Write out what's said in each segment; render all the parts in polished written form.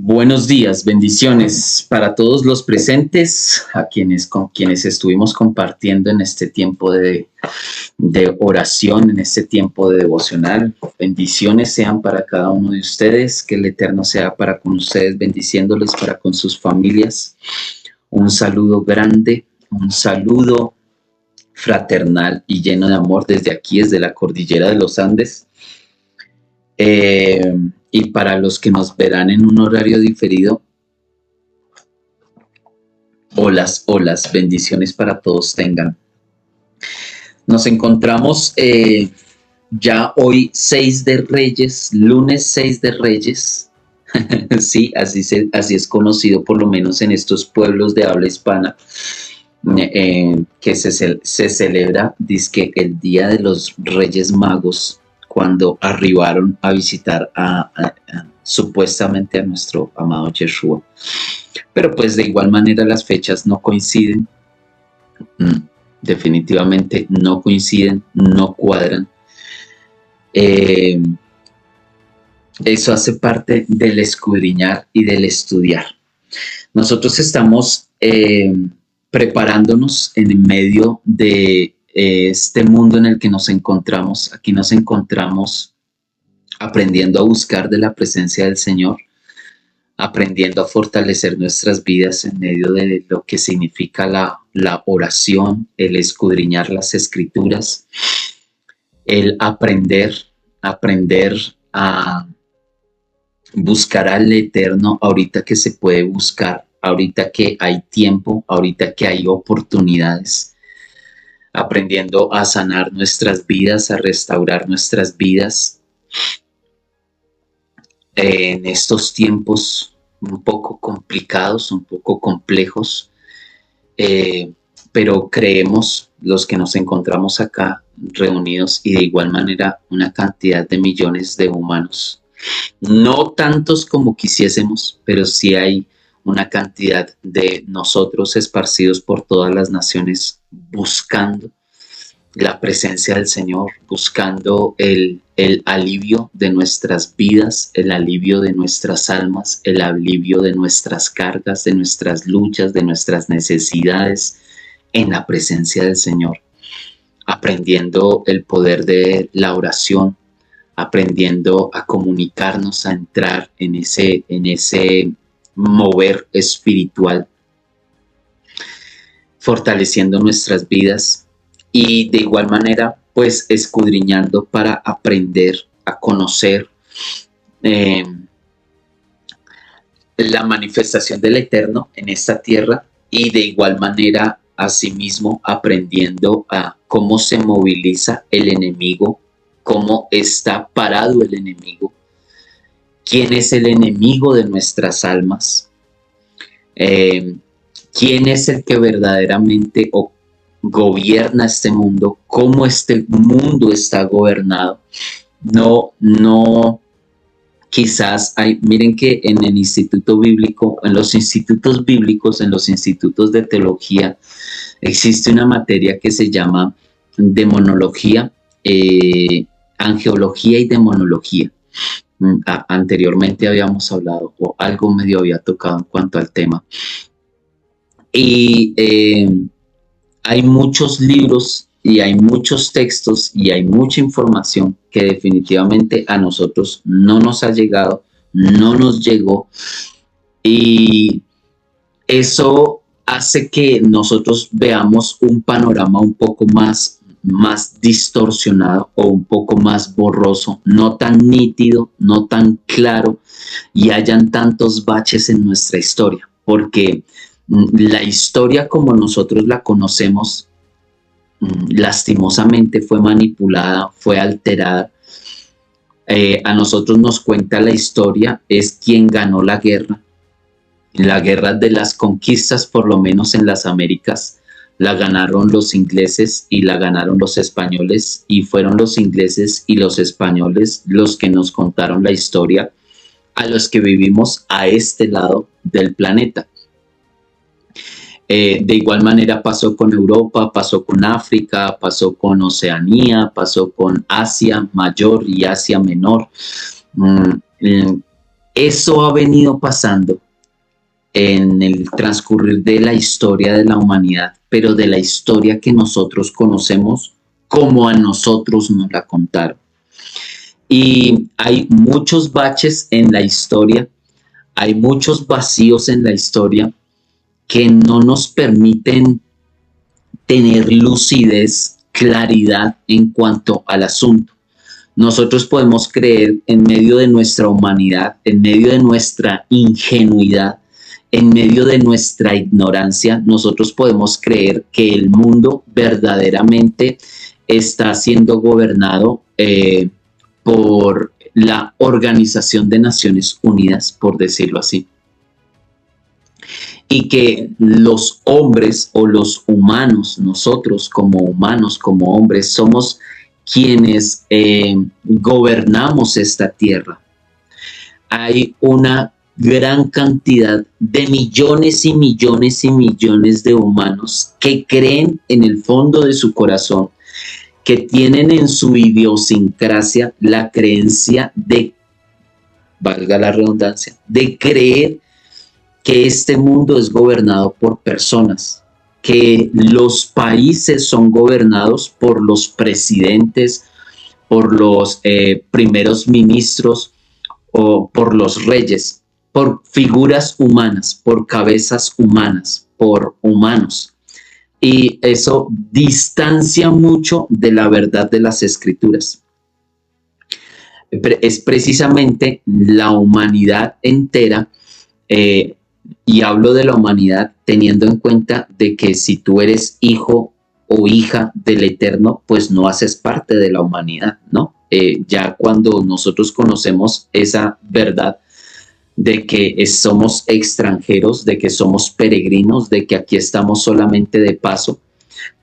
Buenos días, bendiciones para todos los presentes, con quienes estuvimos compartiendo en este tiempo de oración, en este tiempo de devocional. Bendiciones sean para cada uno de ustedes, que el Eterno sea para con ustedes, bendiciéndoles para con sus familias. Un saludo grande, un saludo fraternal y lleno de amor desde aquí, desde la cordillera de los Andes. Y para los que nos verán en un horario diferido, olas, bendiciones para todos tengan. Nos encontramos ya hoy 6 de Reyes, lunes 6 de Reyes. Sí, así es conocido por lo menos en estos pueblos de habla hispana, que se celebra, dizque el Día de los Reyes Magos, cuando arribaron a visitar supuestamente a nuestro amado Yeshua. Pero pues de igual manera las fechas no coinciden, definitivamente no coinciden, no cuadran. Eso hace parte del escudriñar y del estudiar. Nosotros estamos preparándonos en medio de este mundo en el que nos encontramos. Aquí nos encontramos aprendiendo a buscar de la presencia del Señor, aprendiendo a fortalecer nuestras vidas en medio de lo que significa la oración, el escudriñar las escrituras, el aprender a buscar al Eterno ahorita que se puede buscar, ahorita que hay tiempo, ahorita que hay oportunidades, aprendiendo a sanar nuestras vidas, a restaurar nuestras vidas en estos tiempos un poco complicados, un poco complejos, pero creemos, los que nos encontramos acá reunidos, y de igual manera una cantidad de millones de humanos, no tantos como quisiésemos, pero sí hay una cantidad de nosotros esparcidos por todas las naciones, buscando la presencia del Señor, buscando el alivio de nuestras vidas, el alivio de nuestras almas, el alivio de nuestras cargas, de nuestras luchas, de nuestras necesidades en la presencia del Señor, aprendiendo el poder de la oración, aprendiendo a comunicarnos, a entrar en ese mover espiritual, fortaleciendo nuestras vidas y de igual manera pues escudriñando para aprender a conocer la manifestación del Eterno en esta tierra, y de igual manera asimismo aprendiendo a cómo se moviliza el enemigo, cómo está parado el enemigo, quién es el enemigo de nuestras almas, quién es el que verdaderamente gobierna este mundo, cómo este mundo está gobernado. No, quizás miren que en el instituto bíblico, en los institutos bíblicos, en los institutos de teología, existe una materia que se llama demonología, angeología y demonología. Anteriormente habíamos hablado, o algo medio había tocado en cuanto al tema. Y hay muchos libros y hay muchos textos y hay mucha información que definitivamente a nosotros no nos ha llegado, no nos llegó, y eso hace que nosotros veamos un panorama un poco más distorsionado o un poco más borroso, no tan nítido, no tan claro, y hayan tantos baches en nuestra historia, porque la historia como nosotros la conocemos lastimosamente fue manipulada, fue alterada. A nosotros nos cuenta la historia es quien ganó la guerra de las conquistas, por lo menos en las Américas. La ganaron los ingleses y la ganaron los españoles, y fueron los ingleses y los españoles los que nos contaron la historia a los que vivimos a este lado del planeta. De igual manera pasó con Europa, pasó con África, pasó con Oceanía, pasó con Asia Mayor y Asia Menor. Eso ha venido pasando en el transcurrir de la historia de la humanidad, pero de la historia que nosotros conocemos como a nosotros nos la contaron. Y hay muchos baches en la historia, hay muchos vacíos en la historia que no nos permiten tener lucidez, claridad en cuanto al asunto. Nosotros podemos creer en medio de nuestra humanidad, en medio de nuestra ingenuidad, en medio de nuestra ignorancia, nosotros podemos creer que el mundo verdaderamente está siendo gobernado por la Organización de Naciones Unidas, por decirlo así. Y que los hombres o los humanos, nosotros como humanos, como hombres, somos quienes gobernamos esta tierra. Hay una gran cantidad de millones y millones y millones de humanos que creen en el fondo de su corazón, que tienen en su idiosincrasia la creencia de, valga la redundancia, de creer que este mundo es gobernado por personas, que los países son gobernados por los presidentes, por los primeros ministros o por los reyes, por figuras humanas, por cabezas humanas, por humanos. Y eso distancia mucho de la verdad de las escrituras. Es precisamente la humanidad entera, y hablo de la humanidad teniendo en cuenta de que si tú eres hijo o hija del Eterno, pues no haces parte de la humanidad, ¿no? Ya cuando nosotros conocemos esa verdad de que somos extranjeros, de que somos peregrinos, de que aquí estamos solamente de paso,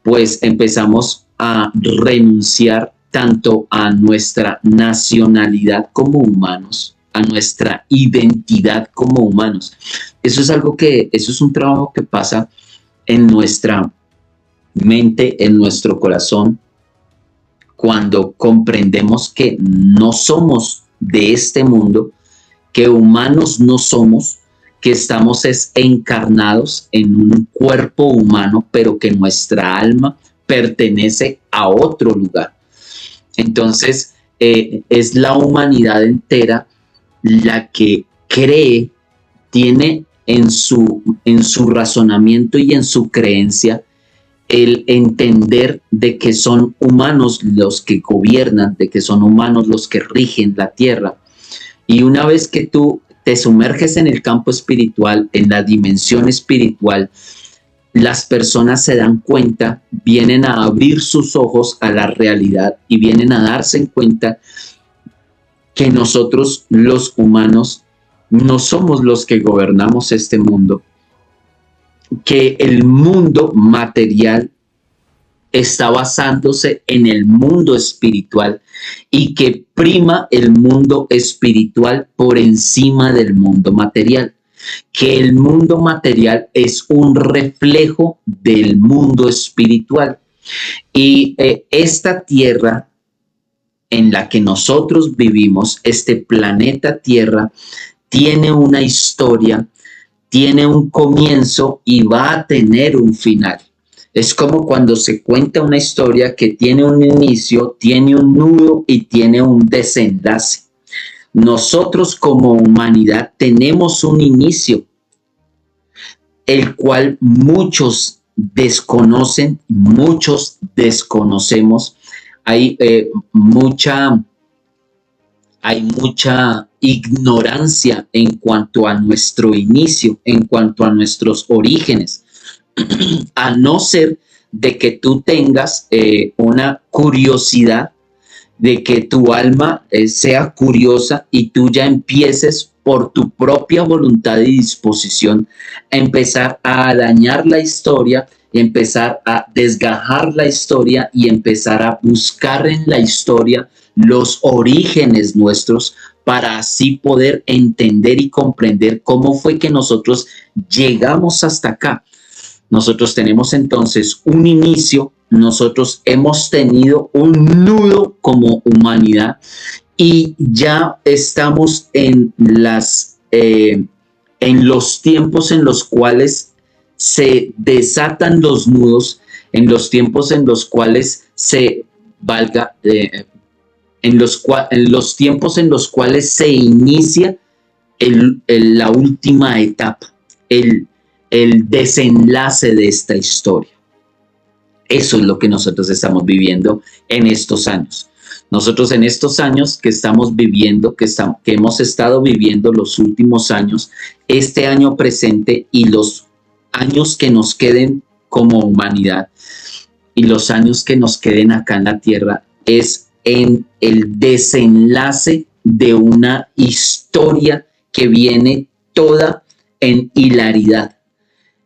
pues empezamos a renunciar tanto a nuestra nacionalidad como humanos, a nuestra identidad como humanos. Eso es un trabajo que pasa en nuestra mente, en nuestro corazón, cuando comprendemos que no somos de este mundo, que humanos no somos, que estamos encarnados en un cuerpo humano, pero que nuestra alma pertenece a otro lugar. Entonces, es la humanidad entera la que cree, tiene en su razonamiento y en su creencia el entender de que son humanos los que gobiernan, de que son humanos los que rigen la tierra. Y una vez que tú te sumerges en el campo espiritual, en la dimensión espiritual, las personas se dan cuenta, vienen a abrir sus ojos a la realidad y vienen a darse en cuenta que nosotros los humanos no somos los que gobernamos este mundo, que el mundo material está basándose en el mundo espiritual y que prima el mundo espiritual por encima del mundo material, que el mundo material es un reflejo del mundo espiritual. Y esta tierra en la que nosotros vivimos, este planeta Tierra, tiene una historia, tiene un comienzo y va a tener un final. Es como cuando se cuenta una historia que tiene un inicio, tiene un nudo y tiene un desenlace. Nosotros como humanidad tenemos un inicio, el cual muchos desconocen, muchos desconocemos. Hay mucha ignorancia en cuanto a nuestro inicio, en cuanto a nuestros orígenes, a no ser de que tú tengas una curiosidad, de que tu alma sea curiosa y tú ya empieces por tu propia voluntad y disposición a empezar a dañar la historia, y empezar a desgajar la historia y empezar a buscar en la historia los orígenes nuestros para así poder entender y comprender cómo fue que nosotros llegamos hasta acá. Nosotros tenemos entonces un inicio, nosotros hemos tenido un nudo como humanidad y ya estamos en los tiempos en los cuales se desatan los nudos, en los tiempos en los cuales en los tiempos en los cuales se inicia la última etapa, el, el desenlace de esta historia. Eso es lo que nosotros estamos viviendo en estos años. Nosotros en estos años que estamos viviendo, que hemos estado viviendo los últimos años, este año presente y los años que nos queden como humanidad y los años que nos queden acá en la tierra, es en el desenlace de una historia que viene toda en hilaridad.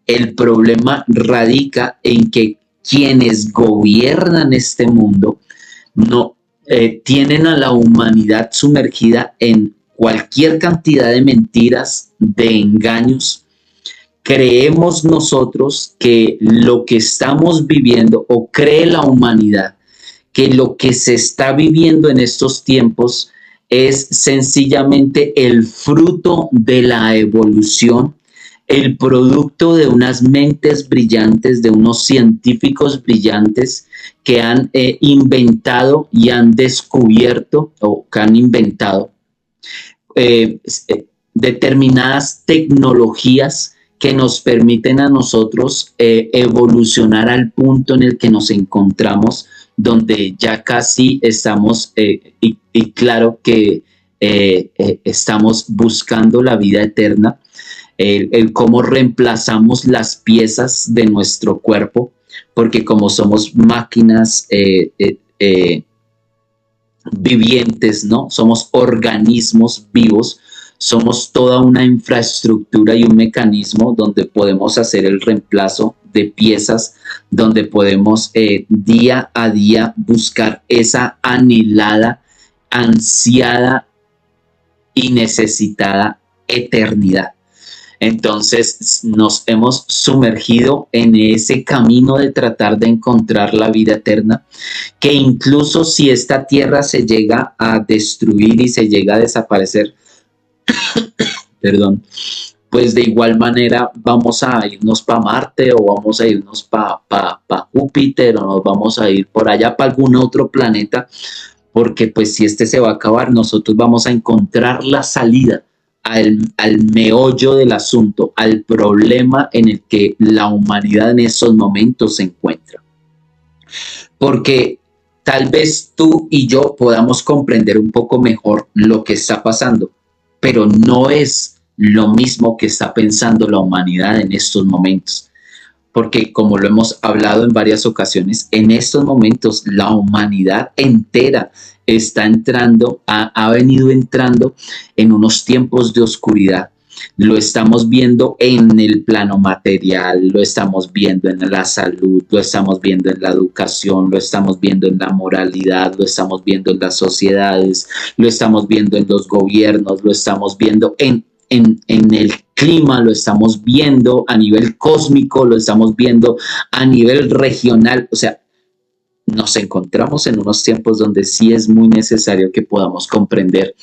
El problema radica en que quienes gobiernan este mundo no tienen a la humanidad sumergida en cualquier cantidad de mentiras, de engaños. Creemos nosotros que lo que estamos viviendo, o cree la humanidad, que lo que se está viviendo en estos tiempos es sencillamente el fruto de la evolución, el producto de unas mentes brillantes, de unos científicos brillantes que han inventado y han descubierto o que han inventado determinadas tecnologías que nos permiten a nosotros evolucionar al punto en el que nos encontramos, donde ya casi estamos, y claro que estamos buscando la vida eterna, el cómo reemplazamos las piezas de nuestro cuerpo, porque como somos máquinas vivientes, ¿no? Somos organismos vivos, somos toda una infraestructura y un mecanismo donde podemos hacer el reemplazo de piezas, donde podemos día a día buscar esa anhelada, ansiada y necesitada eternidad. Entonces nos hemos sumergido en ese camino de tratar de encontrar la vida eterna, que incluso si esta tierra se llega a destruir y se llega a desaparecer, perdón, pues de igual manera vamos a irnos para Marte, o vamos a irnos para Júpiter, o nos vamos a ir por allá para algún otro planeta, porque pues si este se va a acabar, nosotros vamos a encontrar la salida al meollo del asunto, al problema en el que la humanidad en esos momentos se encuentra. Porque tal vez tú y yo podamos comprender un poco mejor lo que está pasando, pero no es lo mismo que está pensando la humanidad en estos momentos. Porque como lo hemos hablado en varias ocasiones, en estos momentos la humanidad entera está entrando, ha venido entrando en unos tiempos de oscuridad. Lo estamos viendo en el plano material, lo estamos viendo en la salud, lo estamos viendo en la educación, lo estamos viendo en la moralidad, lo estamos viendo en las sociedades, lo estamos viendo en los gobiernos, lo estamos viendo en el clima, lo estamos viendo a nivel cósmico, lo estamos viendo a nivel regional. O sea, nos encontramos en unos tiempos donde sí es muy necesario que podamos comprender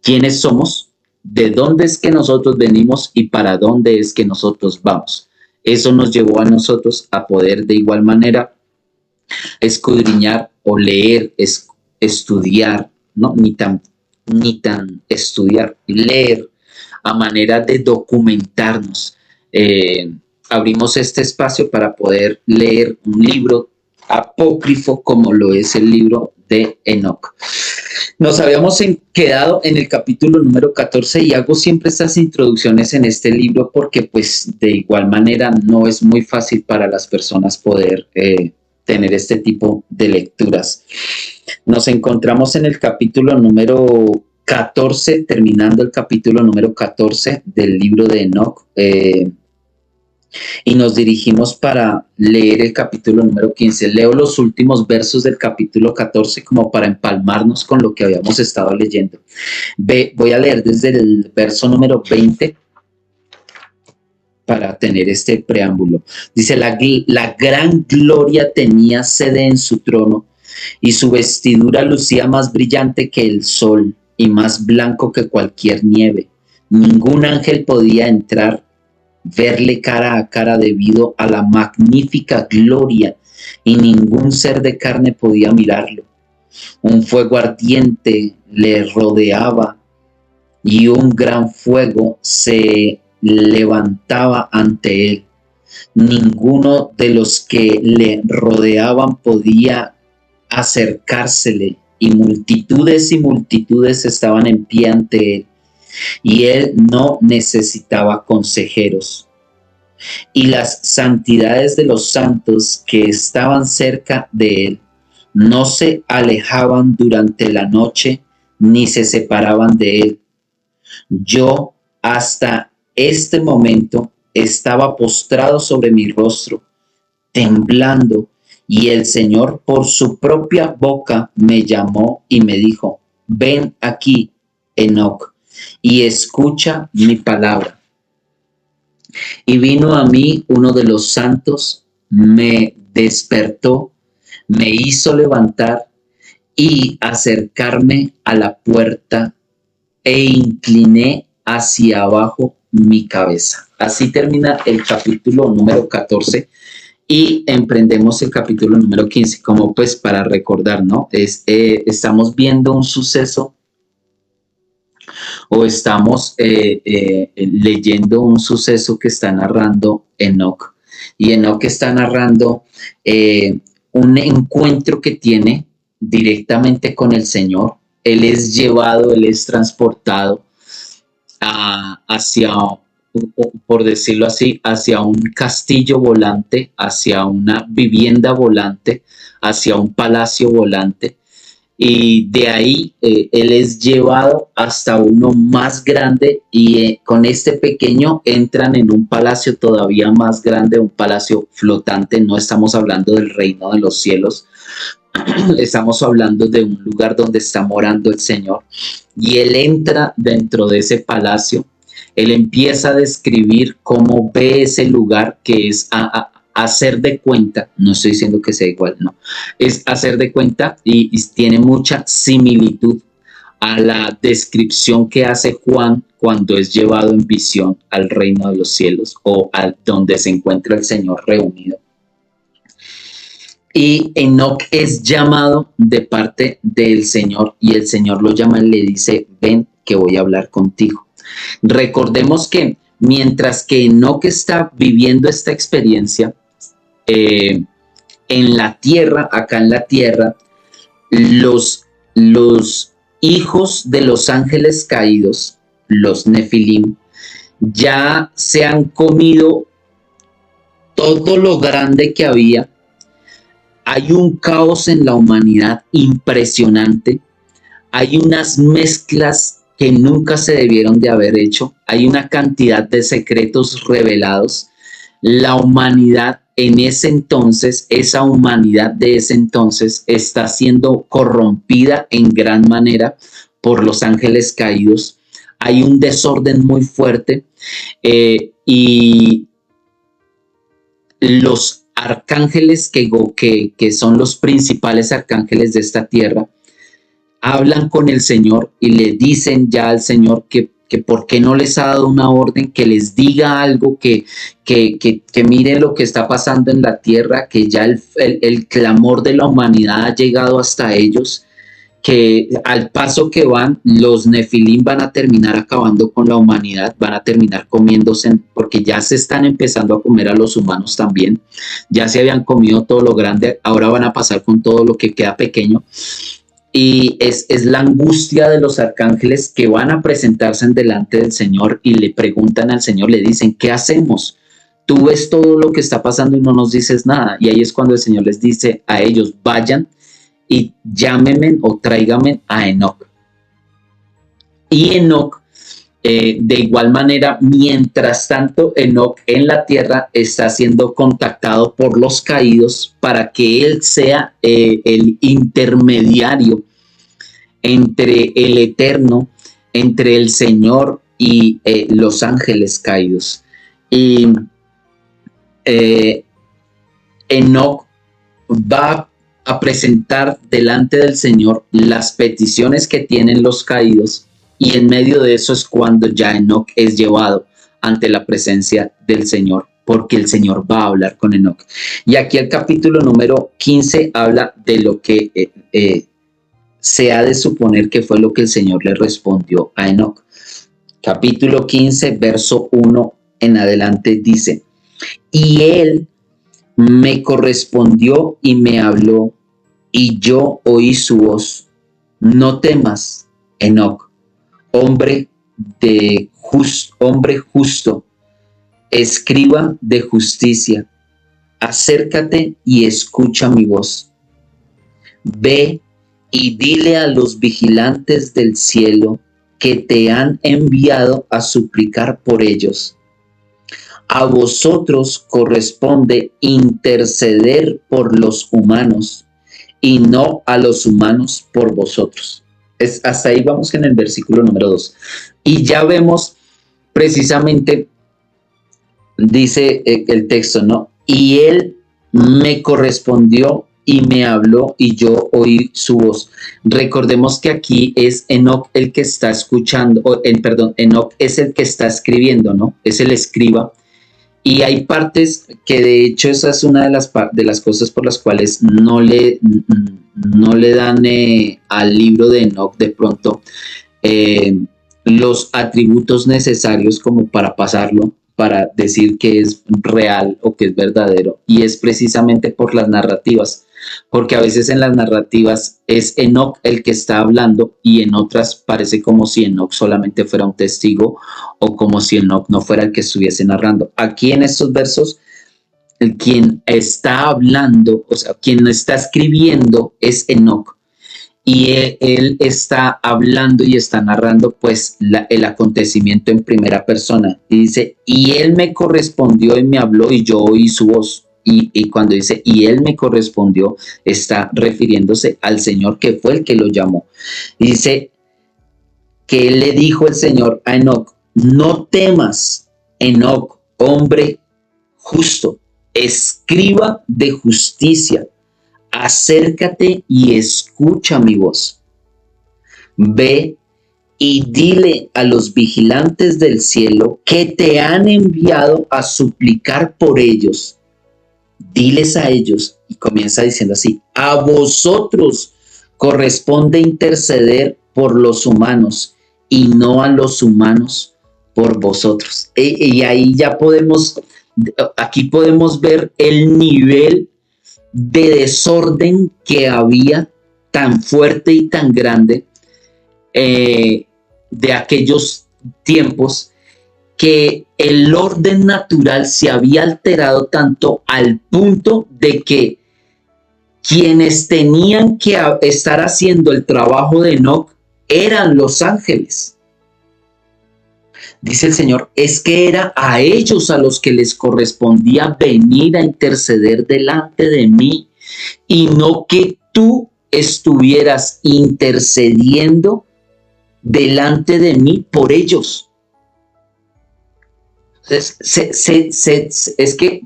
quiénes somos, de dónde es que nosotros venimos y para dónde es que nosotros vamos. Eso nos llevó a nosotros a poder de igual manera escudriñar o leer, estudiar, ¿no? Ni tan estudiar, leer, a manera de documentarnos. Abrimos este espacio para poder leer un libro apócrifo como lo es el libro de Enoc. Nos habíamos quedado en el capítulo número 14 y hago siempre estas introducciones en este libro porque pues de igual manera no es muy fácil para las personas poder tener este tipo de lecturas. Nos encontramos en el capítulo número 14, terminando el capítulo número 14 del libro de Enoc, y nos dirigimos para leer el capítulo número 15. Leo los últimos versos del capítulo 14 como para empalmarnos con lo que habíamos estado leyendo. Voy a leer desde el verso número 20 para tener este preámbulo. Dice, la gran gloria tenía sede en su trono, y su vestidura lucía más brillante que el sol y más blanco que cualquier nieve. Ningún ángel podía entrar, verle cara a cara debido a la magnífica gloria, y ningún ser de carne podía mirarlo. Un fuego ardiente le rodeaba y un gran fuego se levantaba ante él. Ninguno de los que le rodeaban podía acercársele, y multitudes estaban en pie ante él, y él no necesitaba consejeros. Y las santidades de los santos que estaban cerca de él no se alejaban durante la noche ni se separaban de él. Yo hasta este momento estaba postrado sobre mi rostro, temblando, y el Señor por su propia boca me llamó y me dijo: ven aquí, Enoc, y escucha mi palabra. Y vino a mí uno de los santos, me despertó, me hizo levantar y acercarme a la puerta, e incliné hacia abajo mi cabeza. Así termina el capítulo número 14 y emprendemos el capítulo número 15, como pues para recordar, ¿no? Estamos viendo un suceso, o estamos leyendo un suceso que está narrando Enoc. Y Enoc está narrando un encuentro que tiene directamente con el Señor. Él es llevado, él es transportado hacia, por decirlo así, hacia un castillo volante, hacia una vivienda volante, hacia un palacio volante. Y de ahí él es llevado hasta uno más grande, y con este pequeño entran en un palacio todavía más grande, un palacio flotante. No estamos hablando del reino de los cielos, estamos hablando de un lugar donde está morando el Señor. Y él entra dentro de ese palacio, él empieza a describir cómo ve ese lugar, que es hacer de cuenta, no estoy diciendo que sea igual, no, es hacer de cuenta, y tiene mucha similitud a la descripción que hace Juan cuando es llevado en visión al reino de los cielos, o al donde se encuentra el Señor reunido. Y Enoc es llamado de parte del Señor, y el Señor lo llama y le dice: ven, que voy a hablar contigo. Recordemos que mientras que Enoc está viviendo esta experiencia en la tierra, acá en la tierra, los hijos de los ángeles caídos, los Nefilim, ya se han comido todo lo grande que había. Hay un caos en la humanidad impresionante. Hay unas mezclas que nunca se debieron de haber hecho. Hay una cantidad de secretos revelados. La humanidad en ese entonces, esa humanidad de ese entonces, está siendo corrompida en gran manera por los ángeles caídos. Hay un desorden muy fuerte, y los arcángeles que son los principales arcángeles de esta tierra hablan con el Señor y le dicen ya al Señor que por qué no les ha dado una orden, que les diga algo, que mire lo que está pasando en la tierra, que ya el clamor de la humanidad ha llegado hasta ellos, que al paso que van, los Nefilim van a terminar acabando con la humanidad, van a terminar comiéndose, porque ya se están empezando a comer a los humanos también. Ya se habían comido todo lo grande, ahora van a pasar con todo lo que queda pequeño. Y es la angustia de los arcángeles, que van a presentarse en delante del Señor y le preguntan al Señor, le dicen: ¿qué hacemos? Tú ves todo lo que está pasando y no nos dices nada. Y ahí es cuando el Señor les dice a ellos: vayan y llámenme o tráiganme a Enoc. Y Enoc, de igual manera, mientras tanto, Enoc en la tierra está siendo contactado por los caídos para que él sea el intermediario entre el Eterno, entre el Señor y los ángeles caídos. Y Enoc va a presentar delante del Señor las peticiones que tienen los caídos, y en medio de eso es cuando ya Enoc es llevado ante la presencia del Señor, porque el Señor va a hablar con Enoc. Y aquí el capítulo número 15 habla de lo que se ha de suponer que fue lo que el Señor le respondió a Enoc. Capítulo 15, verso 1 en adelante dice: y él me correspondió y me habló, y yo oí su voz. No temas, Enoc, hombre justo, escriba de justicia, acércate y escucha mi voz. Ve y dile a los vigilantes del cielo que te han enviado a suplicar por ellos. A vosotros corresponde interceder por los humanos y no a los humanos por vosotros. Hasta ahí vamos en el versículo número 2. Y ya vemos precisamente, dice el texto, ¿no? Y él me correspondió y me habló y yo oí su voz. Recordemos que aquí es Enoc el que está escuchando, Enoc es el que está escribiendo, ¿no? Es el escriba. Y hay partes que de hecho esa es una de las cosas por las cuales no le dan al libro de Enoc de pronto los atributos necesarios como para pasarlo, para decir que es real o que es verdadero. Y es precisamente por las narrativas, porque a veces en las narrativas es Enoc el que está hablando y en otras parece como si Enoc solamente fuera un testigo o como si Enoc no fuera el que estuviese narrando. Aquí en estos versos, quien está hablando, o sea, quien está escribiendo es Enoc, y él está hablando y está narrando pues el acontecimiento en primera persona. Y dice, y él me correspondió y me habló y yo oí su voz. Y cuando dice, y él me correspondió, está refiriéndose al Señor que fue el que lo llamó. Dice que él le dijo el Señor a Enoc: no temas, Enoc, hombre justo, escriba de justicia, acércate y escucha mi voz. Ve y dile a los vigilantes del cielo que te han enviado a suplicar por ellos. Diles a ellos, y comienza diciendo así: a vosotros corresponde interceder por los humanos y no a los humanos por vosotros. Y ahí ya aquí podemos ver el nivel de desorden que había tan fuerte y tan grande de aquellos tiempos, que el orden natural se había alterado tanto al punto de que quienes tenían que estar haciendo el trabajo de Enoc eran los ángeles. Dice el Señor, es que era a ellos a los que les correspondía venir a interceder delante de mí, y no que tú estuvieras intercediendo delante de mí por ellos. Es que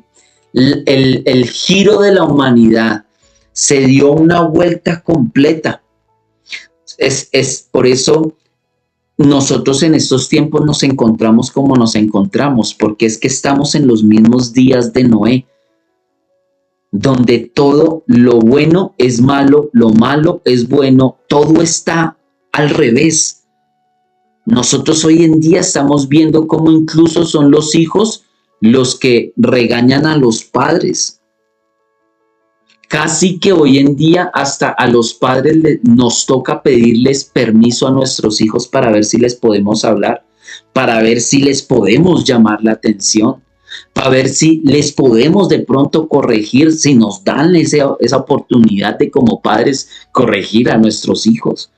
el giro de la humanidad se dio una vuelta completa. Es por eso nosotros en estos tiempos nos encontramos como nos encontramos, porque es que estamos en los mismos días de Noé, donde todo lo bueno es malo, lo malo es bueno, todo está al revés. Nosotros hoy en día estamos viendo cómo incluso son los hijos los que regañan a los padres. Casi que hoy en día hasta a los padres nos toca pedirles permiso a nuestros hijos para ver si les podemos hablar, para ver si les podemos llamar la atención, para ver si les podemos de pronto corregir, si nos dan esa oportunidad de como padres corregir a nuestros hijos.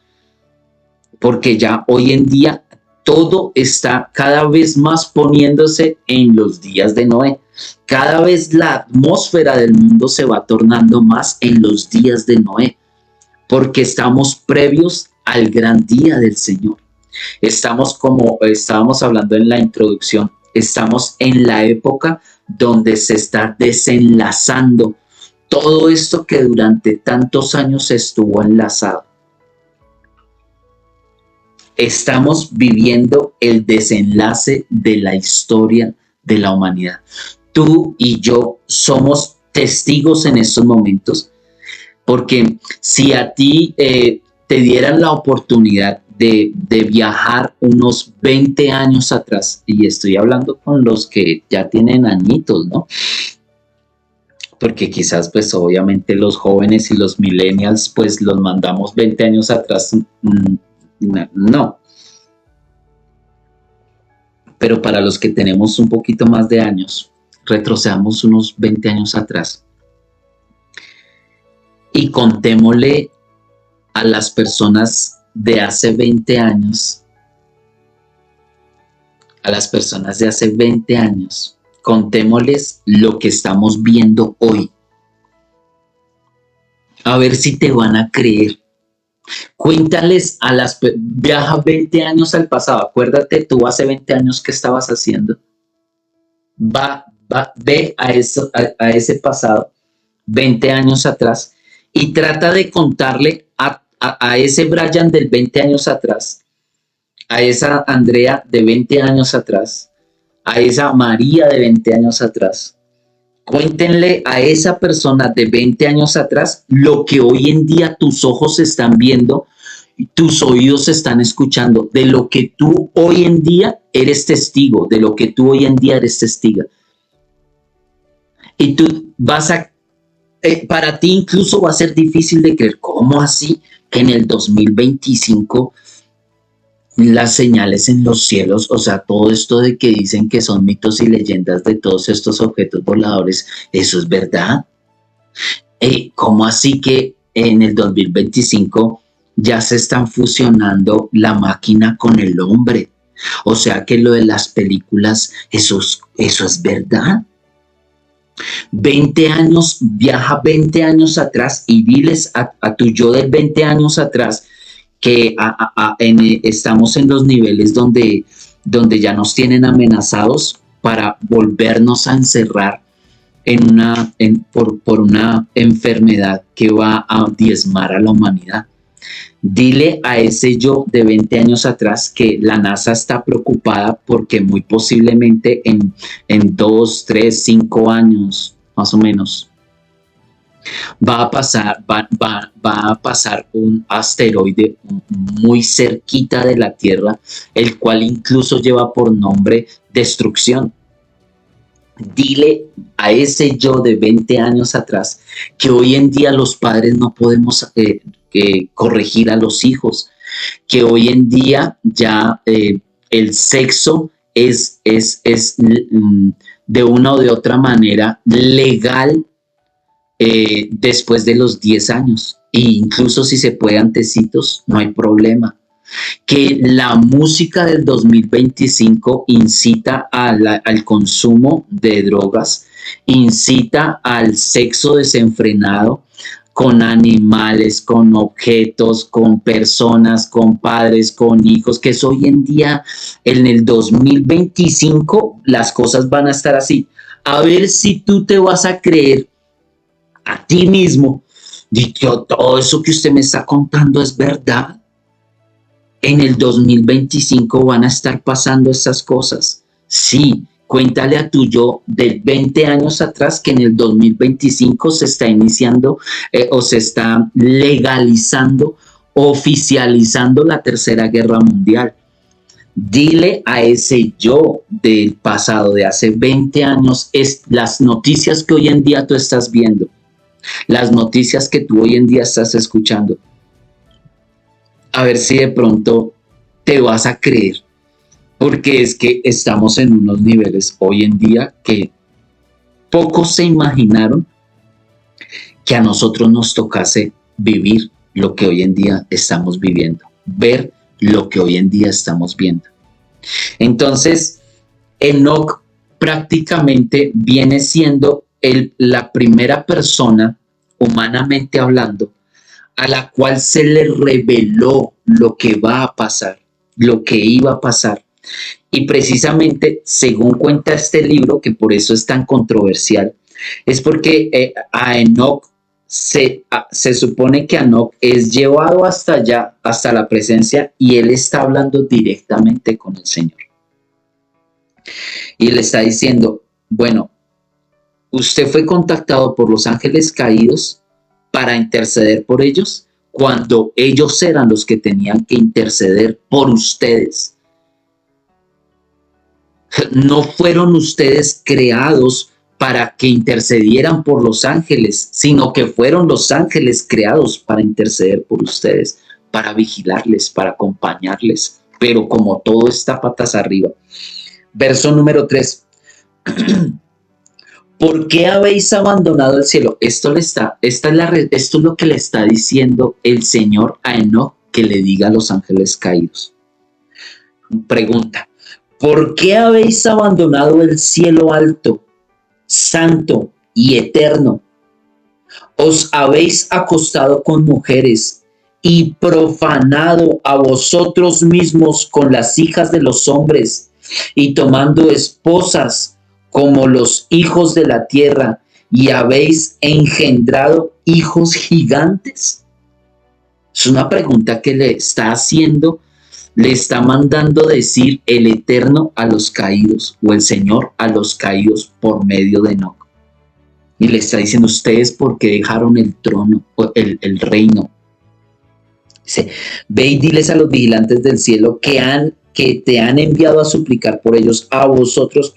Porque ya hoy en día todo está cada vez más poniéndose en los días de Noé. Cada vez la atmósfera del mundo se va tornando más en los días de Noé, porque estamos previos al gran día del Señor. Estamos, como estábamos hablando en la introducción, estamos en la época donde se está desenlazando todo esto que durante tantos años estuvo enlazado. Estamos viviendo el desenlace de la historia de la humanidad. Tú y yo somos testigos en estos momentos, porque si a ti te dieran la oportunidad de viajar unos 20 años atrás, y estoy hablando con los que ya tienen añitos, ¿no? Porque quizás pues obviamente los jóvenes y los millennials pues los mandamos 20 años atrás, no. Pero para los que tenemos un poquito más de años, retrocedamos unos 20 años atrás y contémosle a las personas de hace 20 años, contémosles lo que estamos viendo hoy. A ver si te van a creer. Cuéntales viaja 20 años al pasado. Acuérdate tú hace 20 años qué estabas haciendo. Ve a ese pasado, 20 años atrás, y trata de contarle a ese Brian del 20 años atrás, a esa Andrea de 20 años atrás, a esa María de 20 años atrás. Cuéntenle a esa persona de 20 años atrás lo que hoy en día tus ojos están viendo, tus oídos están escuchando, de lo que tú hoy en día eres testigo, de lo que tú hoy en día eres testiga. Y tú para ti incluso va a ser difícil de creer. ¿Cómo así que en el 2025 las señales en los cielos, o sea, todo esto de que dicen que son mitos y leyendas de todos estos objetos voladores, eso es verdad? ¿Cómo así que en el 2025 ya se están fusionando la máquina con el hombre? O sea que lo de las películas, eso es verdad. 20 años, viaja 20 años atrás y diles a tu yo de 20 años atrás que estamos en los niveles donde ya nos tienen amenazados para volvernos a encerrar por una enfermedad que va a diezmar a la humanidad. Dile a ese yo de 20 años atrás que la NASA está preocupada porque muy posiblemente en 2, 3, 5 años, más o menos, va a pasar un asteroide muy cerquita de la Tierra, el cual incluso lleva por nombre destrucción. Dile a ese yo de 20 años atrás que hoy en día los padres no podemos corregir a los hijos, que hoy en día ya el sexo es de una o de otra manera legal después de los 10 años, e incluso si se puede antecitos, no hay problema. Que la música del 2025 incita al consumo de drogas, incita al sexo desenfrenado con animales, con objetos, con personas, con padres, con hijos, que es hoy en día, en el 2025, las cosas van a estar así. A ver si tú te vas a creer a ti mismo, dicho, todo eso que usted me está contando es verdad. En el 2025 van a estar pasando esas cosas. Sí, cuéntale a tu yo de 20 años atrás que en el 2025 se está iniciando o se está legalizando, oficializando la Tercera Guerra Mundial. Dile a ese yo del pasado, de hace 20 años, las noticias que hoy en día tú estás viendo, las noticias que tú hoy en día estás escuchando. A ver si de pronto te vas a creer, porque es que estamos en unos niveles hoy en día que pocos se imaginaron que a nosotros nos tocase vivir lo que hoy en día estamos viviendo, ver lo que hoy en día estamos viendo. Entonces, Enoc prácticamente viene siendo la primera persona, humanamente hablando, a la cual se le reveló lo que va a pasar, lo que iba a pasar. Y precisamente, según cuenta este libro, que por eso es tan controversial, Es porque a Enoc se supone que Enoc es llevado hasta allá, hasta la presencia, y él está hablando directamente con el Señor. Y le está diciendo, bueno, usted fue contactado por los ángeles caídos para interceder por ellos cuando ellos eran los que tenían que interceder por ustedes. No fueron ustedes creados para que intercedieran por los ángeles, sino que fueron los ángeles creados para interceder por ustedes, para vigilarles, para acompañarles, pero como todo está patas arriba. Verso número 3. ¿Por qué habéis abandonado el cielo? Esto es lo que le está diciendo el Señor a Enoc que le diga a los ángeles caídos. Pregunta. ¿Por qué habéis abandonado el cielo alto, santo y eterno? Os habéis acostado con mujeres y profanado a vosotros mismos con las hijas de los hombres y tomando esposas como los hijos de la tierra y habéis engendrado hijos gigantes. Es una pregunta que le está haciendo. Le está mandando decir el Eterno a los caídos, o el Señor a los caídos por medio de Enoc. Y le está diciendo, ustedes porque dejaron el trono, o el reino. Dice, ve y diles a los vigilantes del cielo que te han enviado a suplicar por ellos a vosotros,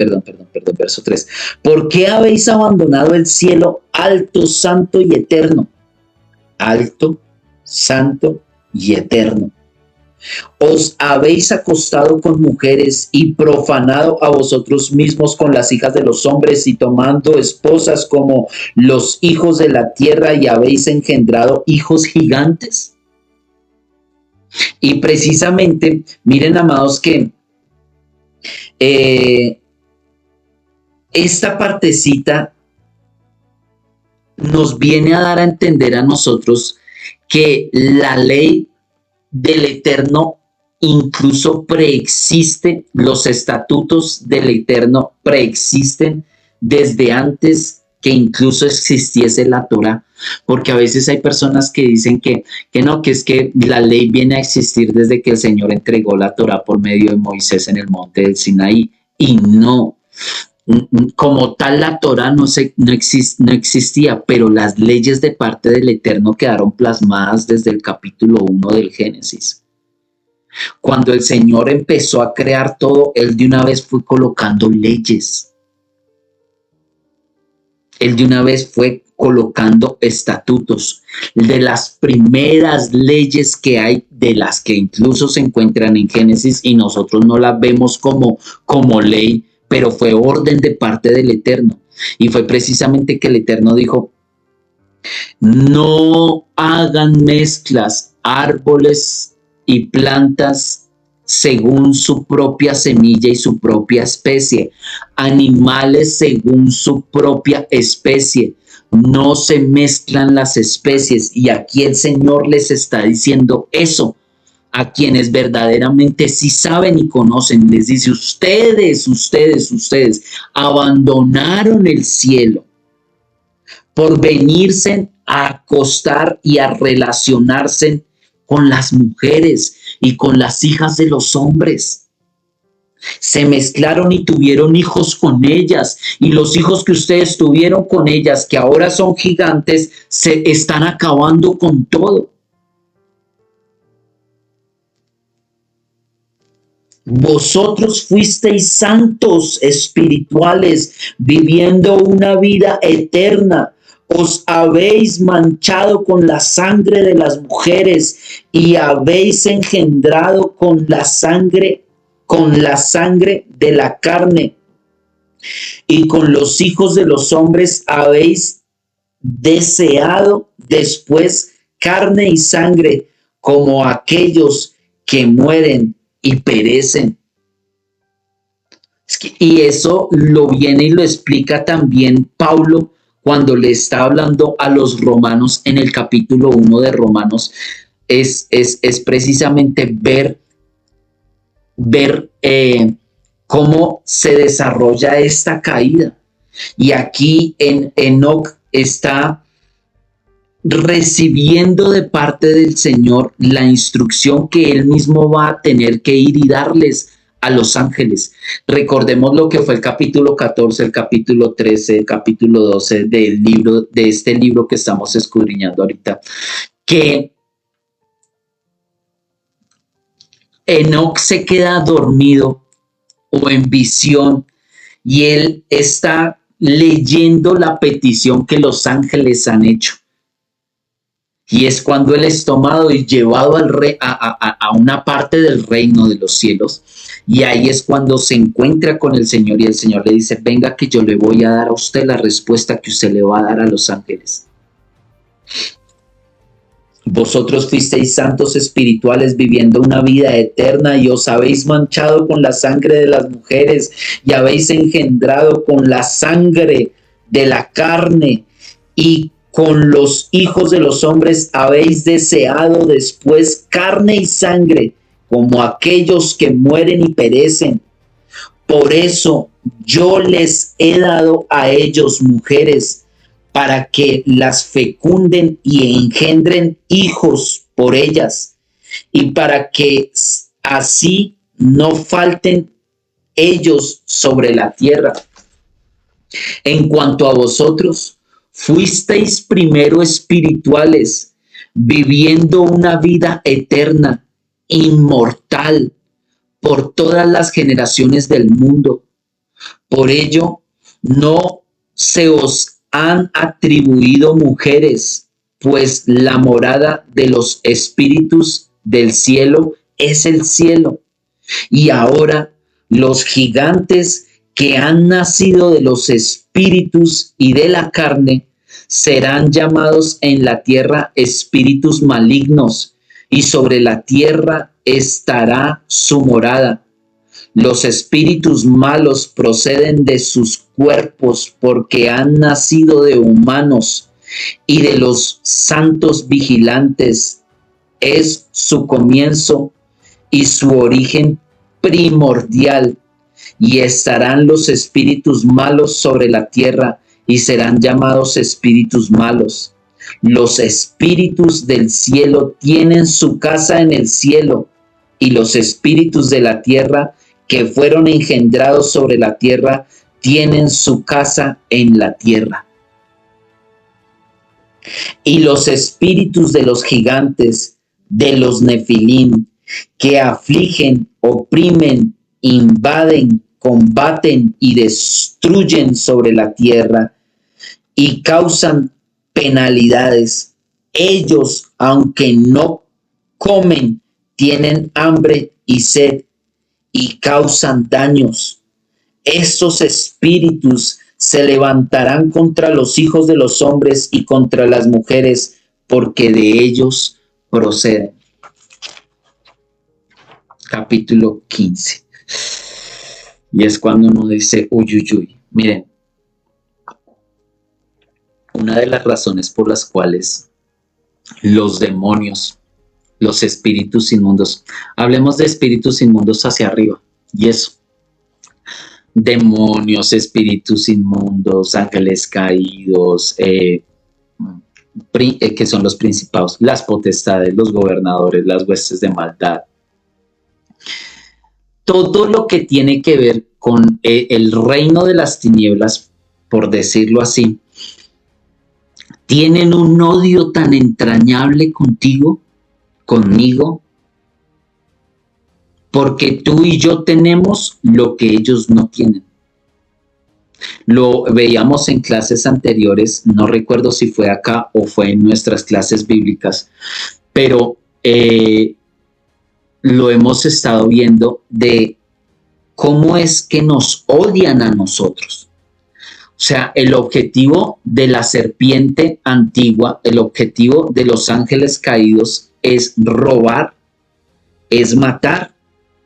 verso 3. ¿Por qué habéis abandonado el cielo alto, santo y eterno? Alto, santo y eterno. Os habéis acostado con mujeres y profanado a vosotros mismos con las hijas de los hombres y tomando esposas como los hijos de la tierra y habéis engendrado hijos gigantes. Y precisamente, miren amados que esta partecita nos viene a dar a entender a nosotros que la ley del Eterno incluso preexiste, los estatutos del Eterno preexisten desde antes que incluso existiese la Torá, porque a veces hay personas que dicen que no, que es que la ley viene a existir desde que el Señor entregó la Torá por medio de Moisés en el monte del Sinaí, y no. Como tal la Torá no existía, pero las leyes de parte del Eterno quedaron plasmadas desde el capítulo 1 del Génesis. Cuando el Señor empezó a crear todo, Él de una vez fue colocando leyes. Él de una vez fue colocando estatutos. De las primeras leyes que hay, de las que incluso se encuentran en Génesis y nosotros no las vemos como ley, pero fue orden de parte del Eterno. Y fue precisamente que el Eterno dijo, no hagan mezclas, árboles y plantas según su propia semilla y su propia especie, animales según su propia especie. No se mezclan las especies. Y aquí el Señor les está diciendo eso a quienes verdaderamente sí saben y conocen. Les dice, ustedes abandonaron el cielo por venirse a acostar y a relacionarse con las mujeres y con las hijas de los hombres. Se mezclaron y tuvieron hijos con ellas, y los hijos que ustedes tuvieron con ellas, que ahora son gigantes, se están acabando con todo. Vosotros fuisteis santos espirituales, viviendo una vida eterna. Os habéis manchado con la sangre de las mujeres y habéis engendrado con la sangre de la carne. Y con los hijos de los hombres habéis deseado después carne y sangre, como aquellos que mueren y perecen. Y eso lo viene y lo explica también Pablo cuando le está hablando a los romanos en el capítulo 1 de Romanos. Es precisamente ver cómo se desarrolla esta caída. Y aquí en Enoc está recibiendo de parte del Señor la instrucción que él mismo va a tener que ir y darles a los ángeles. Recordemos lo que fue el capítulo 14, el capítulo 13, el capítulo 12 del libro, de este libro que estamos escudriñando ahorita, que Enoc se queda dormido o en visión y él está leyendo la petición que los ángeles han hecho. Y es cuando él es tomado y llevado a una parte del reino de los cielos. Y ahí es cuando se encuentra con el Señor y el Señor le dice, venga que yo le voy a dar a usted la respuesta que usted le va a dar a los ángeles. Vosotros fuisteis santos espirituales viviendo una vida eterna y os habéis manchado con la sangre de las mujeres y habéis engendrado con la sangre de la carne y con los hijos de los hombres habéis deseado después carne y sangre como aquellos que mueren y perecen. Por eso yo les he dado a ellos mujeres para que las fecunden y engendren hijos por ellas, y para que así no falten ellos sobre la tierra. En cuanto a vosotros, fuisteis primero espirituales, viviendo una vida eterna, inmortal, por todas las generaciones del mundo. Por ello, no se os han atribuido mujeres, pues la morada de los espíritus del cielo es el cielo. Y ahora los gigantes que han nacido de los espíritus y de la carne serán llamados en la tierra espíritus malignos, y sobre la tierra estará su morada. Los espíritus malos proceden de sus cuerpos porque han nacido de humanos, y de los santos vigilantes es su comienzo y su origen primordial. Y estarán los espíritus malos sobre la tierra y serán llamados espíritus malos. Los espíritus del cielo tienen su casa en el cielo, y los espíritus de la tierra que fueron engendrados sobre la tierra tienen su casa en la tierra. Y los espíritus de los gigantes, de los nefilim, que afligen, oprimen, invaden, combaten y destruyen sobre la tierra y causan penalidades. Ellos, aunque no comen, tienen hambre y sed y causan daños. Estos espíritus se levantarán contra los hijos de los hombres y contra las mujeres, porque de ellos proceden. Capítulo 15. Y es cuando uno dice, uy, uy, uy. Miren, una de las razones por las cuales los demonios, los espíritus inmundos, hablemos de espíritus inmundos hacia arriba, y eso, demonios, espíritus inmundos, ángeles caídos, que son los principados, las potestades, los gobernadores, las huestes de maldad, todo lo que tiene que ver con el reino de las tinieblas, por decirlo así, tienen un odio tan entrañable contigo, conmigo, porque tú y yo tenemos lo que ellos no tienen. Lo veíamos en clases anteriores, no recuerdo si fue acá o fue en nuestras clases bíblicas, pero lo hemos estado viendo de cómo es que nos odian a nosotros. O sea, el objetivo de la serpiente antigua, el objetivo de los ángeles caídos es robar, es matar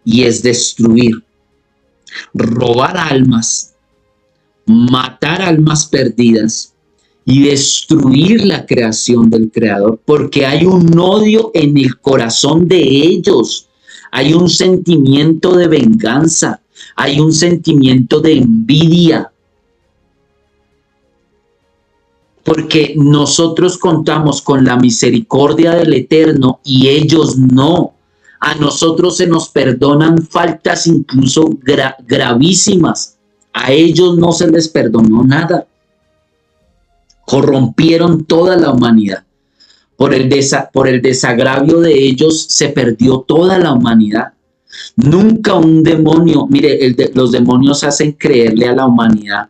y es destruir. Robar almas, matar almas perdidas y destruir la creación del Creador, porque hay un odio en el corazón de ellos, hay un sentimiento de venganza, hay un sentimiento de envidia. porque nosotros contamos con la misericordia del Eterno y ellos no. A nosotros se nos perdonan faltas incluso gravísimas. A ellos no se les perdonó nada. Corrompieron toda la humanidad. Por el desagravio de ellos se perdió toda la humanidad. Nunca un demonio, mire, los demonios hacen creerle a la humanidad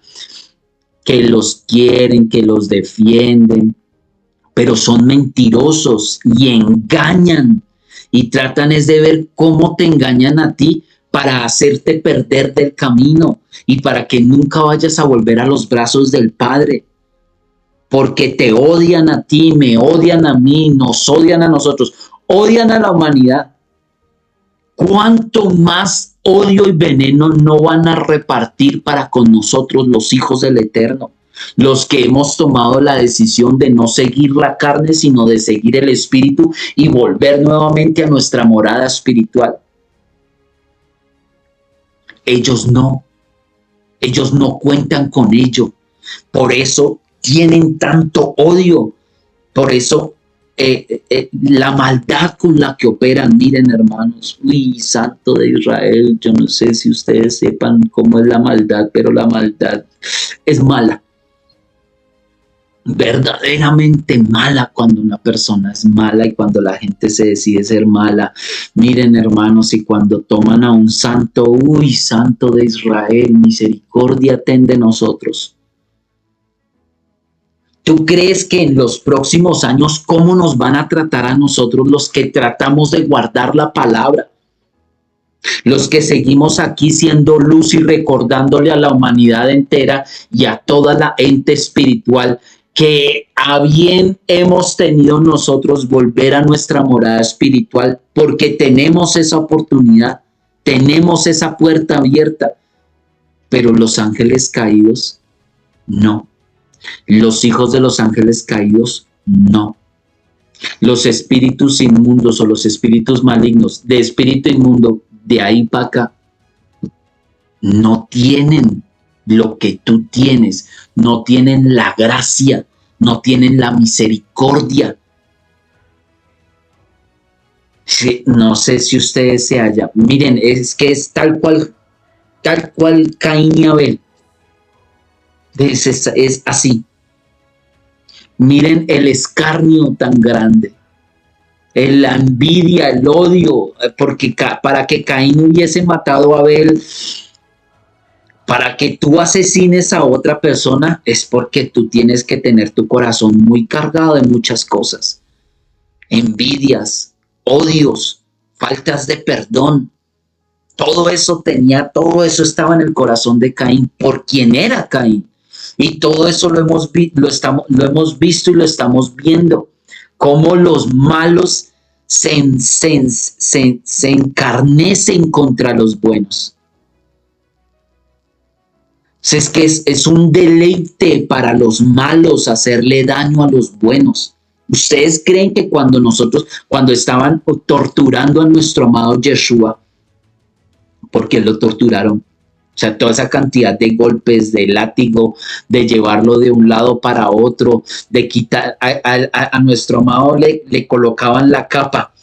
que los quieren, que los defienden, pero son mentirosos y engañan y tratan es de ver cómo te engañan a ti para hacerte perder del camino y para que nunca vayas a volver a los brazos del Padre. Porque te odian a ti, me odian a mí, nos odian a nosotros, odian a la humanidad. ¿Cuánto más odio y veneno no van a repartir para con nosotros los hijos del Eterno? Los que hemos tomado la decisión de no seguir la carne, sino de seguir el Espíritu y volver nuevamente a nuestra morada espiritual. Ellos no cuentan con ello. Por eso tienen tanto odio, por eso la maldad con la que operan. Miren, hermanos, santo de Israel, yo no sé si ustedes sepan cómo es la maldad, pero la maldad es mala, verdaderamente mala cuando una persona es mala y cuando la gente se decide ser mala. Miren, hermanos, y cuando toman a un santo, santo de Israel, misericordia ten de nosotros. ¿Tú crees que en los próximos años cómo nos van a tratar a nosotros los que tratamos de guardar la palabra? Los que seguimos aquí siendo luz y recordándole a la humanidad entera y a toda la ente espiritual que a bien hemos tenido nosotros volver a nuestra morada espiritual porque tenemos esa oportunidad, tenemos esa puerta abierta, pero los ángeles caídos no. Los hijos de los ángeles caídos, no. Los espíritus inmundos o los espíritus malignos de espíritu inmundo, de ahí para acá, no tienen lo que tú tienes, no tienen la gracia, no tienen la misericordia. Sí, no sé si ustedes se hallan. Miren, es que es tal cual Caín y Abel. Es así. Miren el escarnio tan grande, la envidia, el odio, porque para que Caín hubiese matado a Abel, para que tú asesines a otra persona, es porque tú tienes que tener tu corazón muy cargado de muchas cosas, envidias, odios, faltas de perdón. Todo eso estaba en el corazón de Caín, por quien era Caín. Y todo eso lo hemos visto y lo estamos viendo. Cómo los malos se encarnecen contra los buenos. Es que es un deleite para los malos hacerle daño a los buenos. ¿Ustedes creen que cuando estaban torturando a nuestro amado Yeshua, porque lo torturaron? O sea, toda esa cantidad de golpes, de látigo, de llevarlo de un lado para otro, de quitar a nuestro amado le colocaban la capa.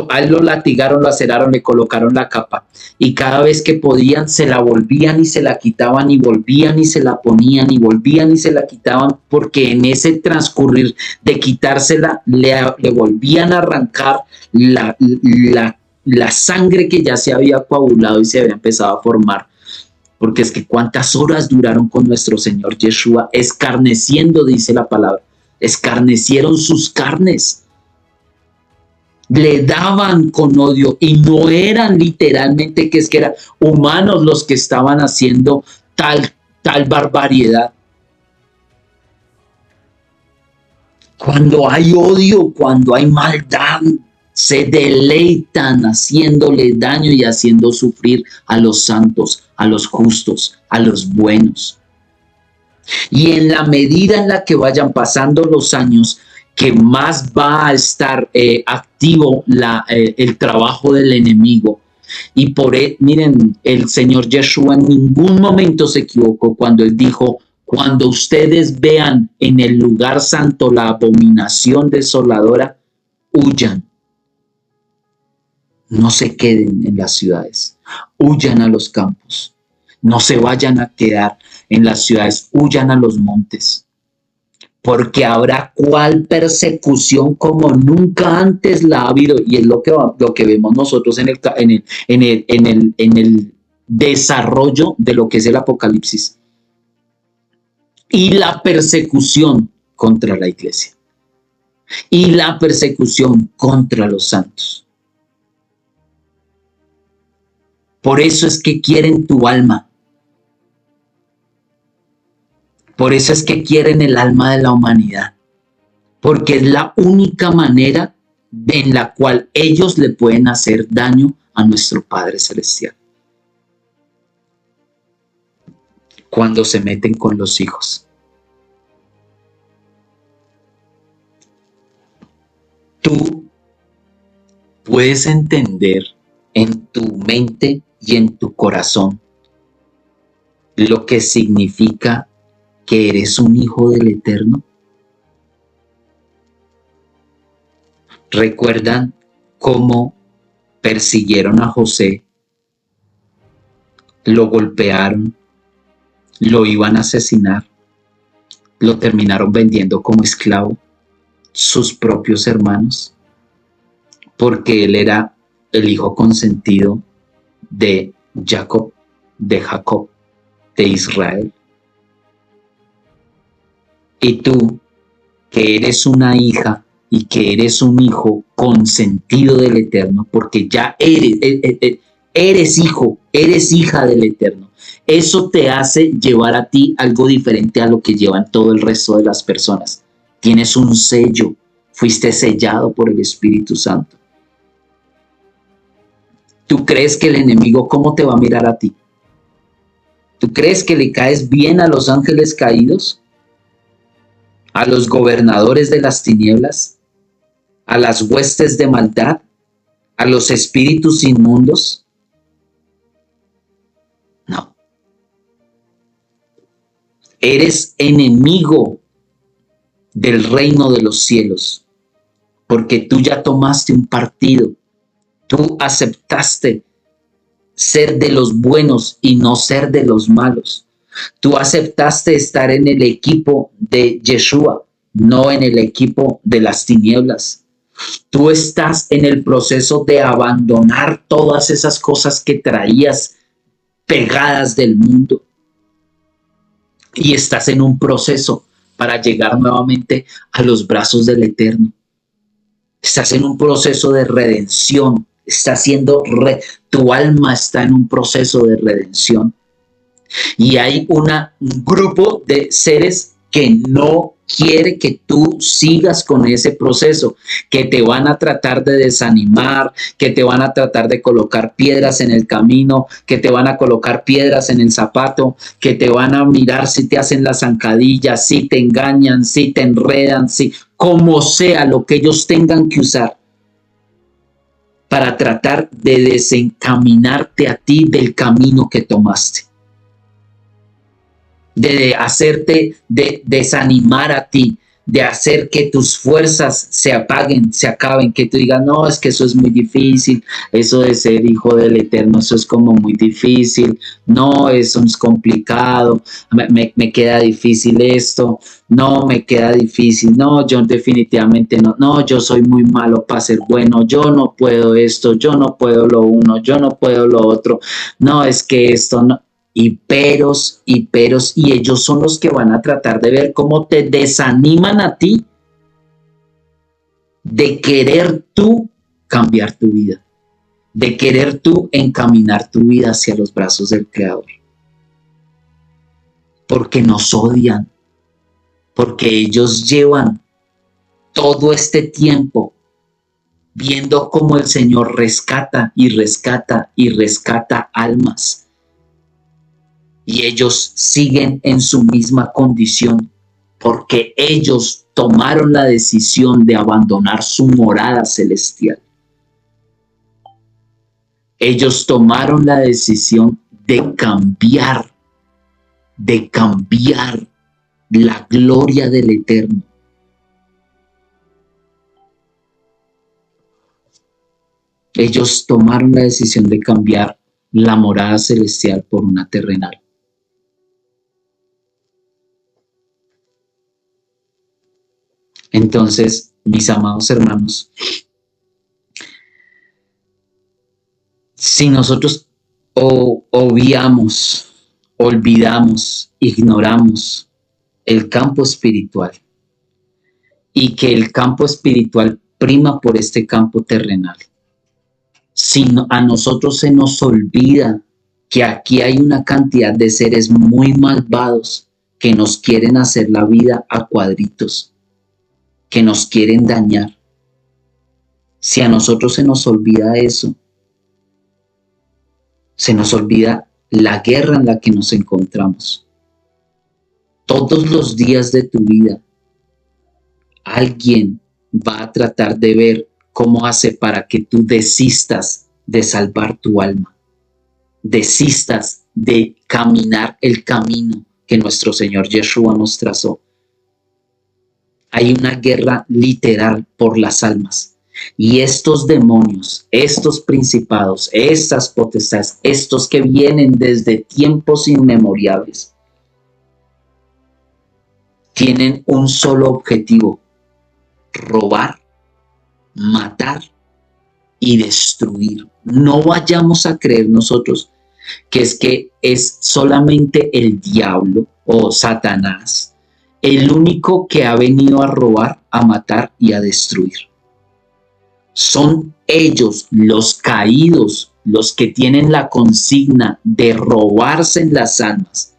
A él lo latigaron, lo aceraron, le colocaron la capa. Y cada vez que podían, se la volvían y se la quitaban, y volvían y se la ponían, y volvían y se la quitaban, porque en ese transcurrir de quitársela, le volvían a arrancar la sangre que ya se había coagulado y se había empezado a formar. Porque es que cuántas horas duraron con nuestro Señor Yeshua, escarneciendo, dice la palabra, escarnecieron sus carnes, le daban con odio, y no eran literalmente que eran humanos los que estaban haciendo tal barbaridad. Cuando hay odio, cuando hay maldad, se deleitan haciéndole daño y haciendo sufrir a los santos, a los justos, a los buenos. Y en la medida en la que vayan pasando los años, que más va a estar activo el trabajo del enemigo. Miren, el Señor Yeshua en ningún momento se equivocó cuando él dijo: Cuando ustedes vean en el lugar santo la abominación desoladora, huyan. No se queden en las ciudades, huyan a los campos. No se vayan a quedar en las ciudades, huyan a los montes. Porque habrá cual persecución como nunca antes la ha habido. Y es lo que vemos nosotros en el desarrollo de lo que es el Apocalipsis. Y la persecución contra la iglesia. Y la persecución contra los santos. Por eso es que quieren tu alma. Por eso es que quieren el alma de la humanidad. Porque es la única manera en la cual ellos le pueden hacer daño a nuestro Padre Celestial. Cuando se meten con los hijos. Tú puedes entender en tu mente y en tu corazón lo que significa que eres un hijo del Eterno. ¿Recuerdan cómo persiguieron a José? Lo golpearon, lo iban a asesinar, lo terminaron vendiendo como esclavo, sus propios hermanos, porque él era el hijo consentido de Jacob, de Israel. Y tú, que eres una hija y que eres un hijo consentido del Eterno, porque ya eres hijo, eres hija del Eterno. Eso te hace llevar a ti algo diferente a lo que llevan todo el resto de las personas. Tienes un sello, fuiste sellado por el Espíritu Santo. ¿Tú crees que el enemigo cómo te va a mirar a ti? ¿Tú crees que le caes bien a los ángeles caídos? ¿A los gobernadores de las tinieblas? ¿A las huestes de maldad? ¿A los espíritus inmundos? No. Eres enemigo del reino de los cielos, porque tú ya tomaste un partido. Tú aceptaste ser de los buenos y no ser de los malos. Tú aceptaste estar en el equipo de Yeshua, no en el equipo de las tinieblas. Tú estás en el proceso de abandonar todas esas cosas que traías pegadas del mundo. Y estás en un proceso para llegar nuevamente a los brazos del Eterno. Estás en un proceso de redención. Tu alma está en un proceso de redención. Y hay un grupo de seres que no quiere que tú sigas con ese proceso, que te van a tratar de desanimar, que te van a tratar de colocar piedras en el camino, que te van a colocar piedras en el zapato, que te van a mirar si te hacen la zancadilla, si te engañan, si te enredan, si como sea lo que ellos tengan que usar para tratar de desencaminarte a ti del camino que tomaste. De hacerte, de desanimar a ti, de hacer que tus fuerzas se apaguen, se acaben, que tú digas, no, es que eso es muy difícil, eso de ser hijo del Eterno, eso es como muy difícil, no, eso es complicado, me queda difícil esto, no, me queda difícil, no, yo definitivamente no, yo soy muy malo para ser bueno, yo no puedo esto, yo no puedo lo uno, yo no puedo lo otro, no, es que esto no. Y peros, y ellos son los que van a tratar de ver cómo te desaniman a ti de querer tú cambiar tu vida, de querer tú encaminar tu vida hacia los brazos del Creador. Porque nos odian, porque ellos llevan todo este tiempo viendo cómo el Señor rescata y rescata y rescata almas. Y ellos siguen en su misma condición porque ellos tomaron la decisión de abandonar su morada celestial. Ellos tomaron la decisión de cambiar la gloria del Eterno. Ellos tomaron la decisión de cambiar la morada celestial por una terrenal. Entonces, mis amados hermanos, si nosotros obviamos, olvidamos, ignoramos el campo espiritual y que el campo espiritual prima por este campo terrenal, si a nosotros se nos olvida que aquí hay una cantidad de seres muy malvados que nos quieren hacer la vida a cuadritos, que nos quieren dañar, si a nosotros se nos olvida eso, se nos olvida la guerra en la que nos encontramos. Todos los días de tu vida, alguien va a tratar de ver cómo hace para que tú desistas de salvar tu alma, desistas de caminar el camino que nuestro Señor Yeshua nos trazó. Hay una guerra literal por las almas. Y estos demonios, estos principados, estas potestades, estos que vienen desde tiempos inmemoriales, tienen un solo objetivo: robar, matar y destruir. No vayamos a creer nosotros que es solamente el diablo o Satanás el único que ha venido a robar, a matar y a destruir. Son ellos, los caídos, los que tienen la consigna de robarse en las almas,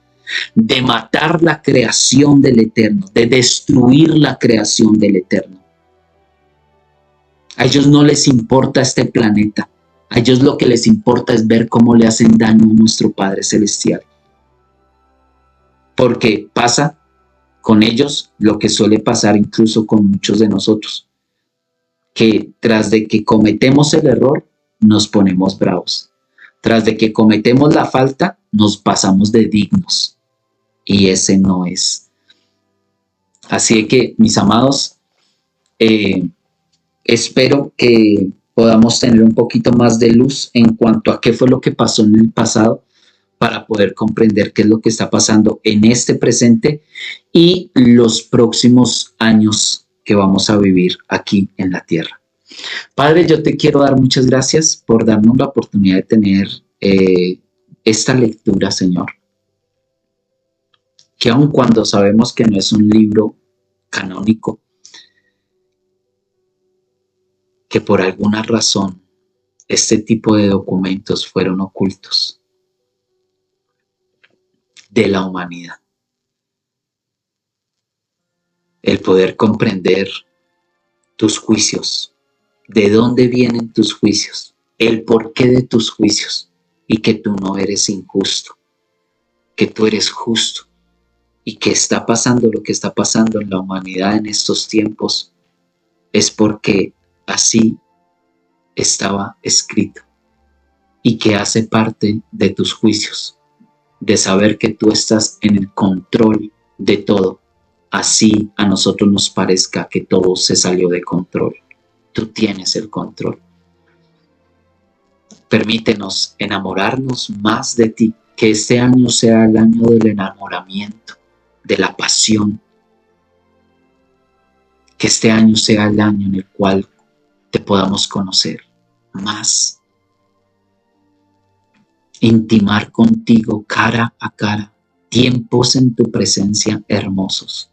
de matar la creación del Eterno, de destruir la creación del Eterno. A ellos no les importa este planeta. A ellos lo que les importa es ver cómo le hacen daño a nuestro Padre Celestial. Porque pasa con ellos lo que suele pasar incluso con muchos de nosotros, que tras de que cometemos el error, nos ponemos bravos. Tras de que cometemos la falta, nos pasamos de dignos. Y ese no es. Así que, mis amados, espero que podamos tener un poquito más de luz en cuanto a qué fue lo que pasó en el pasado, para poder comprender qué es lo que está pasando en este presente y los próximos años que vamos a vivir aquí en la tierra. Padre, yo te quiero dar muchas gracias por darnos la oportunidad de tener esta lectura, Señor, que aun cuando sabemos que no es un libro canónico, que por alguna razón este tipo de documentos fueron ocultos de la humanidad. El poder comprender tus juicios, de dónde vienen tus juicios, el porqué de tus juicios, y que tú no eres injusto, que tú eres justo, y que está pasando lo que está pasando en la humanidad en estos tiempos, es porque así estaba escrito, y que hace parte de tus juicios, de saber que tú estás en el control de todo, así a nosotros nos parezca que todo se salió de control. Tú tienes el control. Permítenos enamorarnos más de ti, que este año sea el año del enamoramiento, de la pasión, que este año sea el año en el cual te podamos conocer más, intimar contigo cara a cara, tiempos en tu presencia hermosos,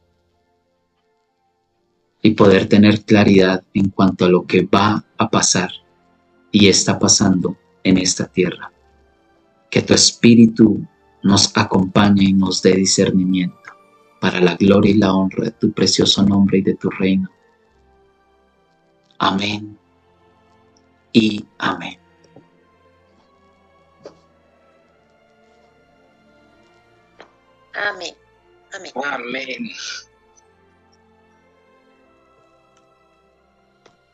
y poder tener claridad en cuanto a lo que va a pasar y está pasando en esta tierra. Que tu Espíritu nos acompañe y nos dé discernimiento para la gloria y la honra de tu precioso nombre y de tu reino. Amén y amén. Amén. Amén. Amén.